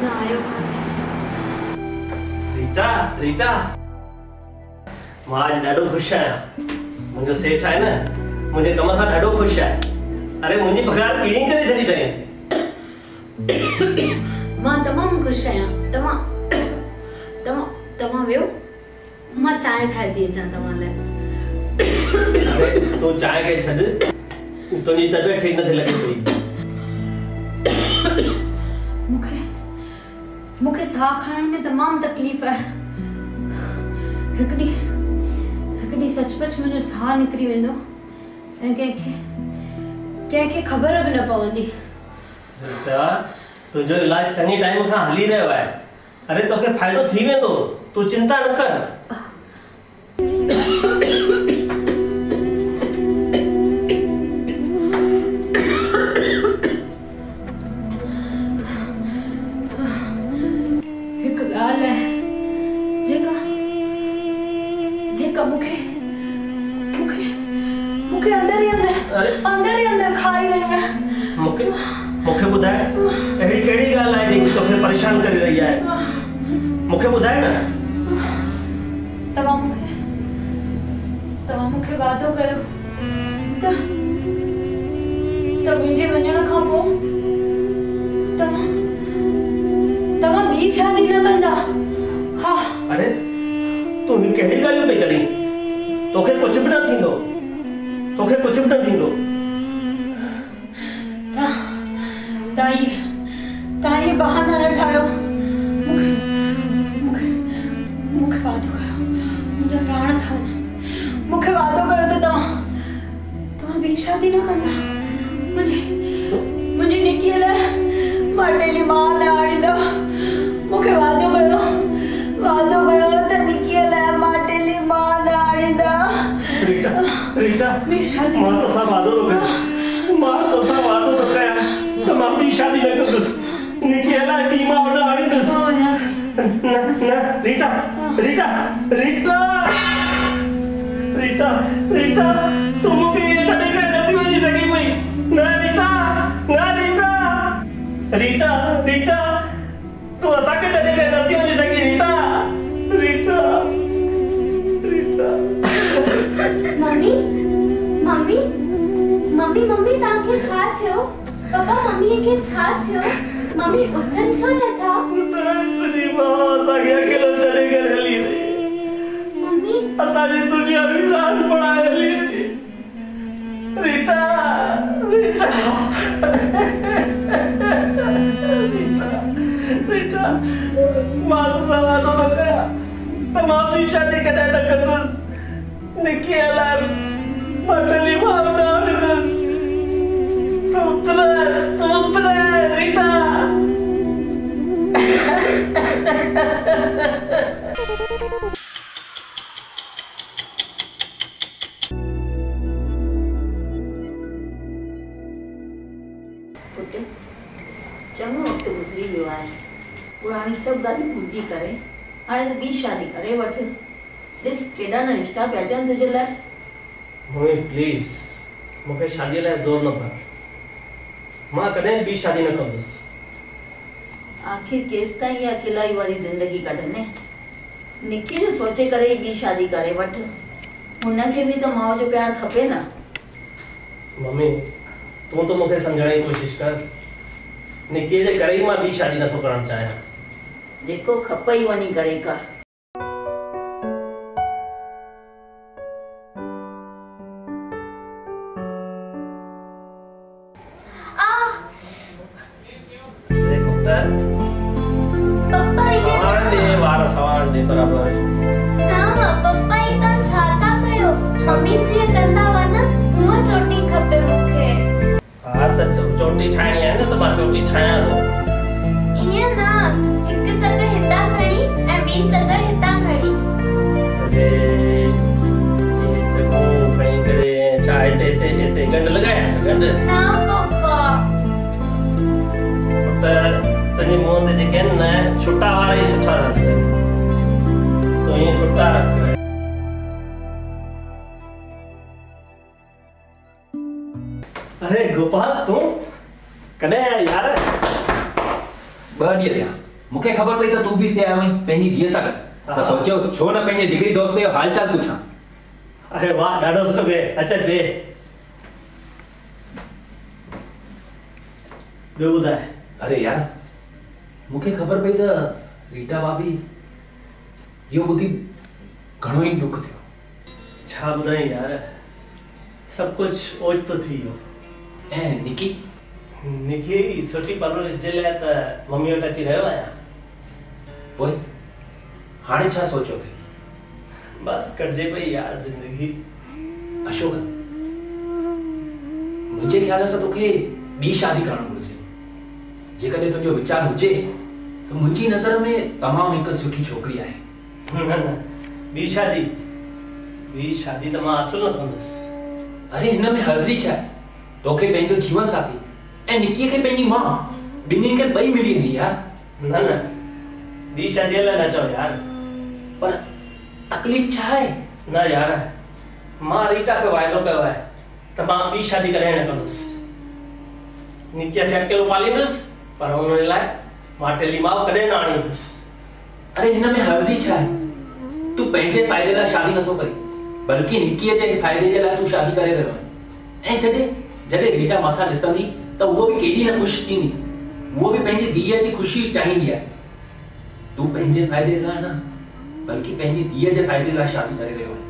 अञा आयो कान्हे। रीटा रीटा मां आज ॾाढो ख़ुशि आहियां। मुंहिंजो सेठ आहे न मुंहिंजे कम सां ॾाढो ख़ुशि आहे। अरे मुंहिंजी पघार ॿीणी करे छॾी अथई। मां तमामु ख़ुशि आहियां। तव्हां वियो, मां चांहि ठाहे थी अचां तव्हां लाइ। अरे तूं चांहि खे छॾ, तुंहिंजी तबियत ठीक नथी लॻे पई। मूंखे साह खणण में तमामु तकलीफ़ आहे। हिकु ॾींहुं सचमुच मुंहिंजो साह निकिरी वेंदो ऐं कंहिंखे ख़बर बि न पवंदी। बेटा तुंहिंजो इलाज चङे टाइम खां हली रहियो आहे। अरे तोखे फ़ाइदो थी वेंदो, तूं चिंता न कर। हिकु ॻाल्हि आहे जेका मूंखे अंदर ही अंदर खाई रही है। मूंखे ॿुधाए अहिड़ी कहिड़ी ॻाल्हि आहे जेकी तोखे परेशान करे रही आहे? मूंखे ॿुधाए न। तव्हां मूंखे वादो कयो त मुंहिंजे वञण खां पोइ तव्हां ॿी शादी न कंदा। हा। अरे तूं कहिड़ी ॻाल्हियूं पई करीं? तोखे कुझु बि न थींदो। तव्हां ये बहाना न ठाहियो। मूंखे वादो कयो, मुंहिंजा प्राण था वञनि। मूंखे वादो कयो त तव्हां ॿी शादी न कंदा। मुंहिंजी निकीअ लाइ माटेली मां न आणींदा। मूंखे वादो कयो त निकीअ लाइ माटेली मां न आणींदा। रीटा मां तोसां वादो थो कयां त मां ॿी शादी न कंदुसि। निकीअ लाइ ॿी मां न आणींदुसि। न रीटा तूं मूंखे इहे छॾे करे नथी वञी सघीं पई। न रीटा तूं असांखे छॾे करे नथी वञी सघीं। रीटा मम्मी तव्हांखे छा थियो? पापा मम्मीअ खे छा थियो? मम्मी उथनि छो नथा? तुंहिंजी मां असांखे अकेलो छॾे करे हली वई। मम्मी असांजी दुनिया वीरान बणाए हली वई। रीटा मां तोसां वादो थो कयां त मां ॿी शादी कॾहिं न कंदुसि। निकीअ लाइ माटेली मां न आणींदुसि। तूं उतरे रीटा। चङो वक़्तु गुज़री वियो आहे। पुराणी सभु ॻाल्हियूं भुलिजी करे हाणे त ॿी शादी करे वठ। ॾिस केॾा न रिश्ता पिया अचनि तुंहिंजे लाइ। मम्मी प्लीज़ मूंखे शादीअ लाइ ज़ोर न कर। मां कॾहिं ॿी शादी न कंदुसि। आखिर केसि ताईं इहा अकेलाई वारी ज़िंदगी कढंदे? निकी जो सोचे करे ॿी शादी करे वठ। हुनखे बि त माउ जो प्यार खपे न। मम्मी तूं तो मूंखे सम्झण जी कोशिश कर। निकीअ जे करे ई मां ॿी शादी नथो करणु चाहियां। जेको खपई वञी करे कर। चोटी ठाहिणी आहे न त मां चोटी ठाहियां थो। ईअं न, हिकु जॻह हितां खणी ऐं ॿी जॻह हितां खणी। अरे ये जॻह खणी करे छा हिते गंढ लॻायासीं? गंढ न पापा। त तुंहिंजे मुंहं ते जेके आहिनि न छुटा वारा ई सुठा लॻंदा आहिनि। तूं ईअं छुटा रख। अरे गोपाल तूं कॾहिं आया यार? 2 ॾींहं थिया। मुखे खबर पई त तू भी ते आयो आहीं पंहिंजी धीअ सां गॾु त सोचियो छो न पंहिंजे जिगरी दोस्त जो हालचाल पुछां। अरे वाह ॾाढो सुठो कयो। अच वे ॿियो ॿुधाए। अरे यार मुखे खबर पई त रीटा भाभी इहो ॿुधी घणो ई दुख थियो। छा ॿुधाई यार, सब कुछ ओचितो थी वियो। ऐं निकी निकी सुठी परवरिश जे लाइ त मम्मी वटि अची रहियो आहियां। पोइ हाणे छा सोचियो अथई? बस कटजे पई यार जिंदगी। अशोक मुझे ख्याल सां तोखे ॿी शादी करणु घुरिजे। जेकॾहिं तुंहिंजो वीचार हुजे त मुंहिंजी नज़र में तमामु हिकु सुठी छोकिरी आहे। न ॿी शादी त मां असुल न कंदुसि। अरे हिन में हर्ज़ी छा आहे? तोखे पंहिंजो जीवन साथी ऐं निकीअ खे पंहिंजी मां ॿिन्हिनि खे ॿई मिली वेंदी यार। न ॿी शादीअ लाइ न चओ यार। पर तकलीफ़ छा आहे? न यार मां रीटा खे वाइदो कयो आहे त मां ॿी शादी कॾहिं न कंदुसि। निकीअ खे अकेलो पालींदुसि पर हुन लाइ मां टेली माउ कॾहिं न आणींदुसि। अरे हिन में हर्ज़ी छा आहे? तू पंहिंजे फ़ाइदे लाइ शादी नथो करी बल्कि निकीअ जे फ़ाइदे जे लाइ तू शादी करे रहियो आहे। ऐं जॾहिं रीटा माथा ॾिसंदी त उहो भी केॾी न ख़ुशि थींदी। उहो भी पंहिंजी धीअ जी ख़ुशी चाहींदी आहे। तू पंहिंजे फ़ाइदे लाइ न बल्कि पंहिंजी धीअ जे फ़ाइदे लाइ शादी करे रहियो आहे।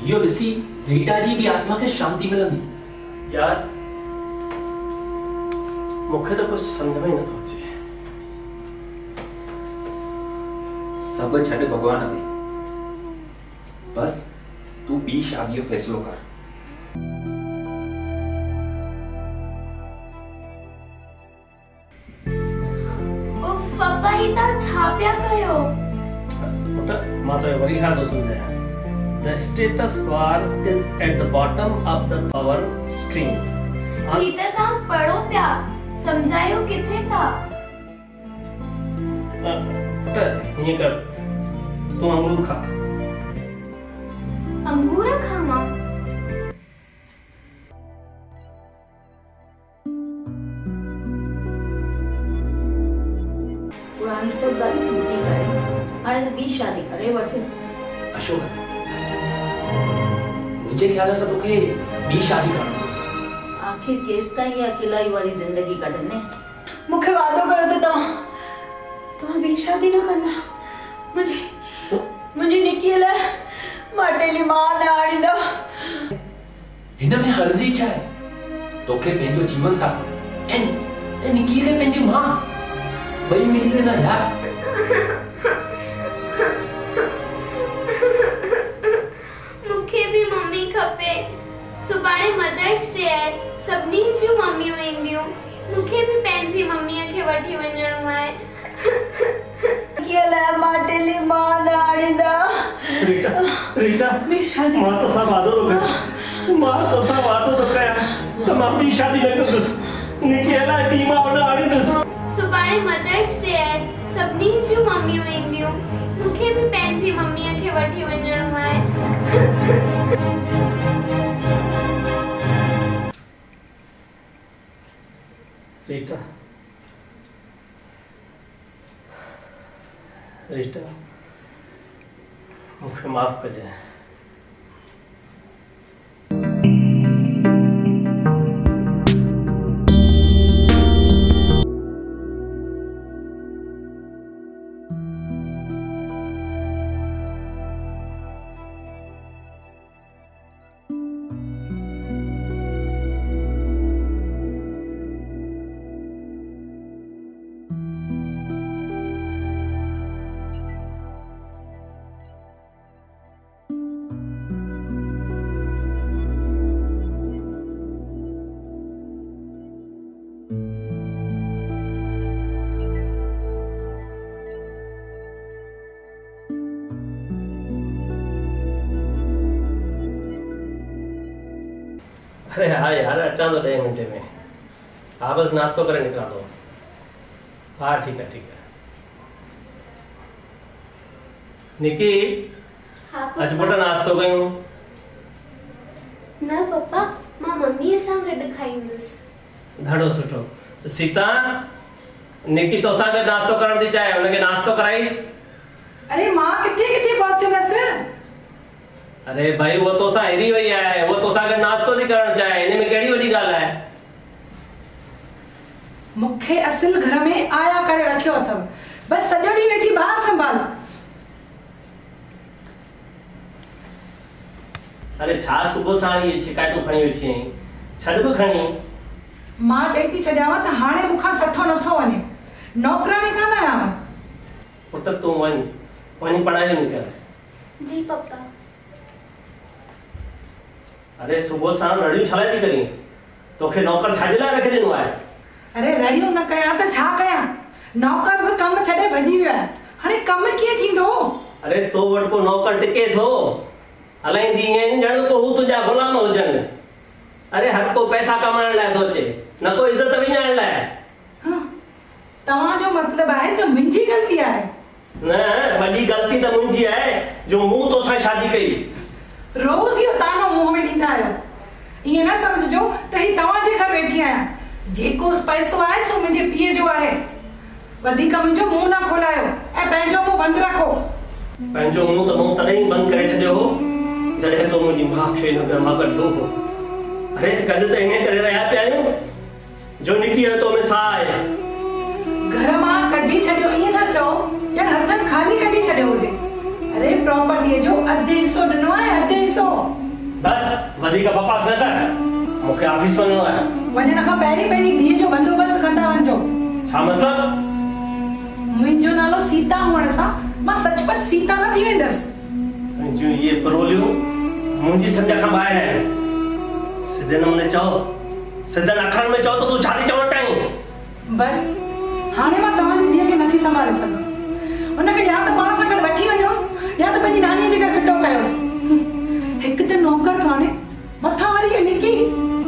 इहो ॾिसी रीटा जी भी आत्मा खे शांति मिलंदी। यार मूंखे त कुछ सम्झ में नथो अचे। सब छॾ भगवान ते, बस तू ॿी शादी जो फ़ैसिलो कर। उफ पापा ही ता छा पिया कयो? मां तो वरी खां थो सम्झायां। The status bar is at the bottom of the power screen. ही त तां पढ़ो पिया, समझायो किथे था? ये कर तू अंगूर खा। अंगूर खावा? पुरानी सब ॻाल्हियूं भुली करे हाणे त ॿी शादी करे वठ। अशोक मुझे ख्याल सां तोखे ॿी शादी करणु घुरिजे। आखिर केस ताईं अकेलाई वाली जिंदगी कढने। मूंखे वादो कयो त तव्हां ॿी शादी न कंदा। मुंहिंजी निकीअ लाइ मां टेली मां न आणींदा। हिन में हर्ज़ी छा आहे? तोखे पंहिंजो जीवन साथी ऐं निकीअ खे पंहिंजी मां ॿई मिली वेंदा यार। मूंखे भी मम्मी खपे। सुभाणे मदर्स डे आहे, सभिनी जूं मम्मियूं ईंदियूं। मूंखे भी पंहिंजी मम्मीअ खे वठी वञणो आहे। निकीअ लाइ मां टेली मां न आणींदा। रीटा ॿी शादी मां तोसां वादो थो कयां त मां ॿी शादी न कंदुसि। निकीअ लाइ ॿी मां न आणींदुसि। सुभाणे मदर्स डे आहे, सभिनी जूं मम्मियूं ईंदियूं। मूंखे भी पंहिंजी मम्मीअ खे वठी वञणो आहे। रीटा मूंखे माफ़ कजे। अरे हाँ यार अचा तो 10 मिनट में। हाँ बस नाश्तो करे निकला दो। हाँ ठीक है निकी हाँ अच बेटा नाश्तो कयूं। न पप्पा मां मम्मीअ सां गॾु खाईंदुसि। ॾाढो सुठो। सीता निकी तो सां गॾु नाश्तो करण थी चाहे, हुनखे नाश्तो कराईस। अरे मां किथे किथे पहुचंदसि। अरे भाई वो तो सा हिरी वई आहे, वो तो सा गॾु नाश्तो थी करण चाहे, इन में कहिड़ी वॾी ॻाल्हि आहे। मूंखे असिल घर में आया करे रखियो अथव, बस सॼो ॾींहुं वेठी ॿार संभाल। अरे छा सुबुह साण इहे शिकायतूं खणी वेठी आहीं, छॾ बि खणी। मां चई थी छॾियांव त हाणे मूंखां सठो नथो वञे, नौकराणी कान आहियां। पुट तूं वञी पढ़ाई वञी कर। जी पापा। अरे सुबुह साण रड़ियूं छा लाइ थी करीं, तोखे नौकर छाजे लाइ रखी ॾिनो आहे। अरे रड़ियूं न कयां त छा कयां, नौकर बि कमु छॾे भॼी वियो आहे, हाणे कमु कीअं थींदो। अरे तो वटि को नौकर टिके थो, हलाईंदी आहिनि ॼण को हू तुंहिंजा ग़ुलाम हुजनि। अरे हर को पैसा कमाइण लाइ थो अचे, न को इज़त विञाइण लाइ। तव्हांजो मतिलबु आहे त मुंहिंजी ग़लती आहे। न, वॾी ग़लती त मुंहिंजी आहे जो मूं तोसां शादी कई। रोज़ इहो तानो मुंहं में ॾींदा आहियो, ईअं न सम्झजो त ही तव्हांजे घर वेठी आहियां। जेको पैसो आहे सो मुंहिंजे पीउ जो आहे, वधीक मुंहिंजो मुंहुं न खोलायो ऐं पंहिंजो मुंहुं बंदि रखो। पंहिंजो मुंहुं त मूं तॾहिं बंदि करे छॾियो हो जॾहिं तो मुंहिंजी माउ खे हिन घर मां कढियो हो। अरे गॾु त इन करे रहिया पिया आहियूं जो निकी तो में साह आहे। घर मां कढी छॾियो ईअं था चओ, ॼण हथनि खाली कढी छॾियो हुजे। अरे प्रॉपर्टीअ जो अधु हिसो ॾिनो आहे, अधु हिसो। बस वधीक बकवास न कर, मूंखे ऑफिस वञिणो आहे। वञण खां पहिरीं पंहिंजी धीअ जो बंदोबस्तु कंदा वञिजो। छा मतिलबु? मुंहिंजो नालो सीता हुअण सां मां सचपच सीता न थी वेंदसि। जो ये परोलियूं मुंहिंजी सम्झ खां ॿाहिरि आहिनि। सिधे नमूने चओ, सिधे अखरनि में चओ त तूं छा थी चवणु चाहीं। बस हाणे मां तव्हांजी धीअ खे नथी संभाले सघां, हुनखे या त पाण सां गॾु वठी वञोसि या त पंहिंजी नानीअ जे घर फिटो कयोसि। हिकु त नौकर कान्हे, मथां वरी इहा निकी।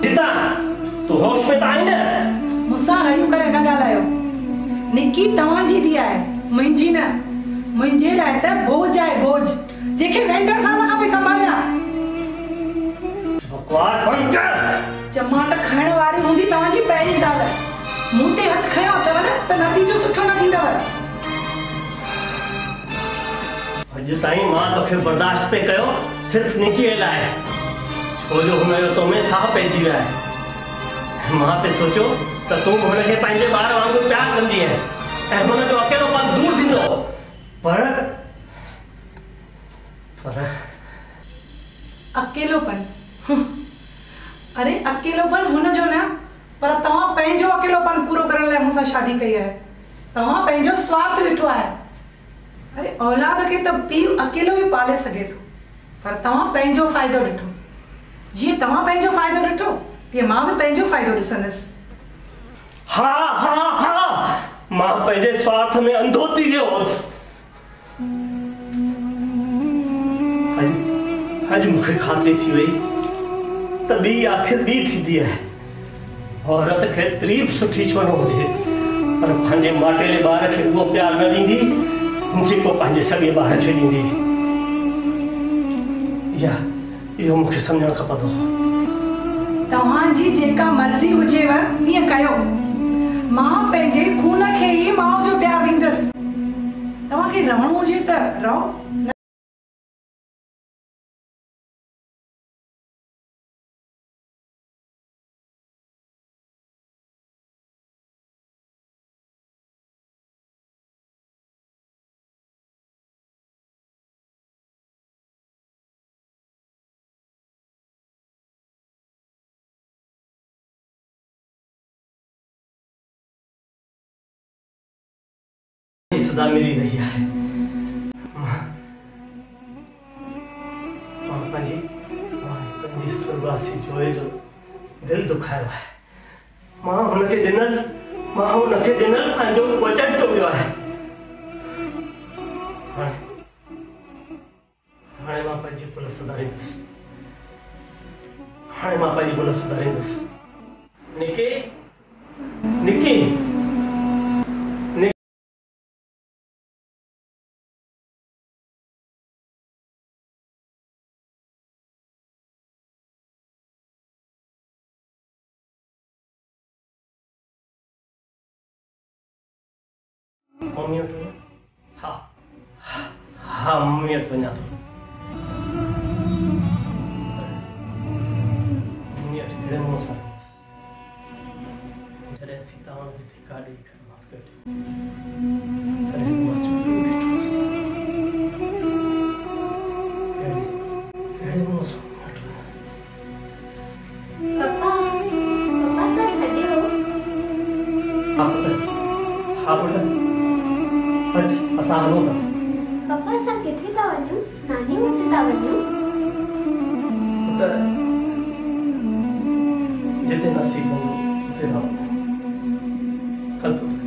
सीता, तूं होश में त आई न? मूंसां रड़ियूं करे न ॻाल्हायो। निकी तव्हांजी धीअ आहे, मुंहिंजी न। मुंहिंजे लाइ त बोझ आहे, बोझ, जेके वेंदड़ सां न खपे संभालियां। बकवास बंदि कर। चमाट खाइण वारी हूंदी तव्हांजी पहिरीं ज़ाल, मूं ते हथ खयो अथव न त नतीजो सुठो न थींदव। अॼु ताईं मां तोखे बर्दाश्त पे कयो सिर्फ़ निकीअ लाइ, छो जो हुनजो तो में साह पइजी वियो आहे। मां पे सोचियो त तूं हुनखे पंहिंजे ॿार वांगुरु प्यार कंदी आहे ऐं हुनजो अकेलोपन दूर थींदो, पर अकेलोपन। अरे अकेलोपन हुनजो न, पर तव्हां पंहिंजो अकेलोपन पूरो करण लाइ मूंसां शादी कई आहे। तव्हां पंहिंजो स्वार्थ ॾिठो आहे। अरे औलाद खे त पीउ अकेलो बि पाले सघे थो, पर तव्हां पंहिंजो फ़ाइदो ॾिठो। जीअं तव्हां पंहिंजो फ़ाइदो ॾिठो तीअं मां बि पंहिंजो फ़ाइदो ॾिसंदसि। हा हा हा, मां पंहिंजे स्वार्थ में अंधो थी वियो हुअसि। अॼु मूंखे ख़ातिरी थी वई त ॿी आख़िर ॿी थींदी आहे। औरत खे तरीफ़ सुठी छो न हुजे, पर पंहिंजे माटेले ॿार खे उहो प्यार न ॾींदी जेको पंहिंजे सॻे ॿार खे ॾींदी। इहो मूंखे सम्झणु खपंदो। तव्हांजी जेका मर्ज़ी हुजेव तीअं कयो, मां पंहिंजे खून खे ई माउ जो प्यार ॾींदसि। तव्हांखे रहणो हुजे त रहो। सजा मिली रही है। पंहिंजी स्वर्गवासी जोए जो दिल दुखायो है। मां हुनखे ॾिनल पंहिंजो वचन टोड़ियो आहे। हाणे मां पंहिंजी भुल सुधारींदुसि। निकी मम्मी वटि वञा? हा हा मम्मी वटि वञा थो। मम्मी वटि कहिड़े मुंहं सां वेंदुसि जॾहिं सीता हुनखे धिका ॾेई करे माफ़ कयो तॾहिं मां चुप वेठुसि। कहिड़े मुंहं सां वटि वञा? पप्पा पप्पा तव्हां छॾियो? हा पुट अच असां हलूं था। पप्पा असां किथे था वञूं? नानी वटि था वञूं? पुट जिते नसीब हूंदो उते था वञूं। हल पुट।